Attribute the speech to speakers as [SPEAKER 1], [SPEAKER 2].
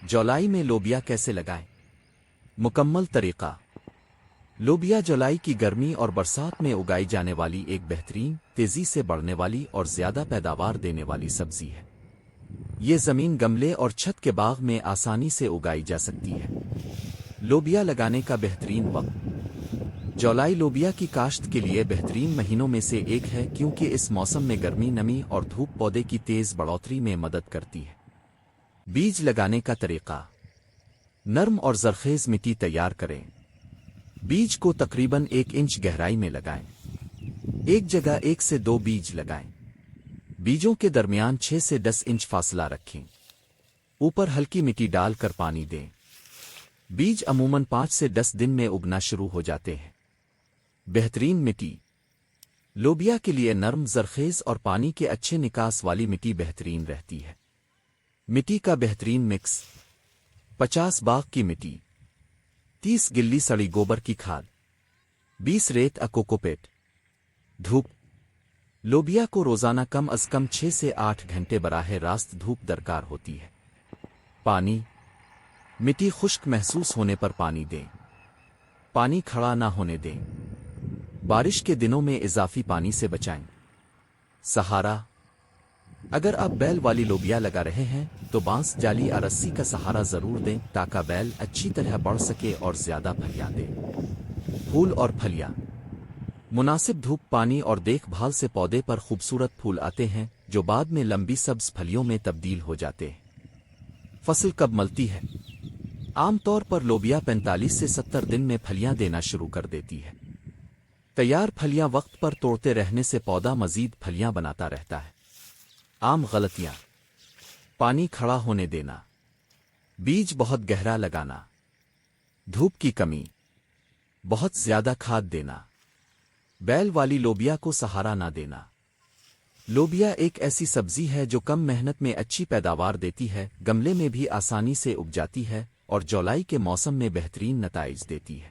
[SPEAKER 1] جولائی میں لوبیا کیسے لگائیں؟ مکمل طریقہ۔ لوبیا جولائی کی گرمی اور برسات میں اگائی جانے والی ایک بہترین، تیزی سے بڑھنے والی اور زیادہ پیداوار دینے والی سبزی ہے۔ یہ زمین، گملے اور چھت کے باغ میں آسانی سے اگائی جا سکتی ہے۔ لوبیا لگانے کا بہترین وقت۔ جولائی لوبیا کی کاشت کے لیے بہترین مہینوں میں سے ایک ہے کیونکہ اس موسم میں گرمی، نمی اور دھوپ پودے کی تیز بڑھوتری میں مدد کرتی ہے۔ بیج لگانے کا طریقہ۔ نرم اور زرخیز مٹی تیار کریں۔ بیج کو تقریباً 1 انچ گہرائی میں لگائیں۔ ایک جگہ 1 سے 2 بیج لگائیں۔ بیجوں کے درمیان 6 سے 10 انچ فاصلہ رکھیں۔ اوپر ہلکی مٹی ڈال کر پانی دیں۔ بیج عموماً 5 سے 10 دن میں اگنا شروع ہو جاتے ہیں۔ بہترین مٹی۔ لوبیا کے لیے نرم، زرخیز اور پانی کے اچھے نکاس والی مٹی بہترین رہتی ہے۔ مٹی کا بہترین مکس: 50 باغ کی مٹی، 30 گلی سڑی گوبر کی کھاد، 20 ریت کوکوپیٹ۔ دھوپ۔ لوبیا کو روزانہ کم از کم 6 سے 8 گھنٹے براہ راست دھوپ درکار ہوتی ہے۔ پانی۔ مٹی خشک محسوس ہونے پر پانی دیں۔ پانی کھڑا نہ ہونے دیں۔ بارش کے دنوں میں اضافی پانی سے بچائیں۔ سہارا۔ اگر آپ بیل والی لوبیا لگا رہے ہیں تو بانس، جالی یا رسی کا سہارا ضرور دیں تاکہ بیل اچھی طرح بڑھ سکے اور زیادہ پھلیاں دے۔ پھول اور پھلیاں۔ مناسب دھوپ، پانی اور دیکھ بھال سے پودے پر خوبصورت پھول آتے ہیں جو بعد میں لمبی سبز پھلیوں میں تبدیل ہو جاتے ہیں۔ فصل کب ملتی ہے؟ عام طور پر لوبیا 45 سے 70 دن میں پھلیاں دینا شروع کر دیتی ہے۔ تیار پھلیاں وقت پر توڑتے رہنے سے پودا مزید پھلیاں بناتا رہتا ہے۔ عام غلطیاں: پانی کھڑا ہونے دینا، بیج بہت گہرا لگانا، دھوپ کی کمی، بہت زیادہ کھاد دینا، بیل والی لوبیا کو سہارا نہ دینا۔ لوبیا ایک ایسی سبزی ہے جو کم محنت میں اچھی پیداوار دیتی ہے، گملے میں بھی آسانی سے اگ جاتی ہے اور جولائی کے موسم میں بہترین نتائج دیتی ہے۔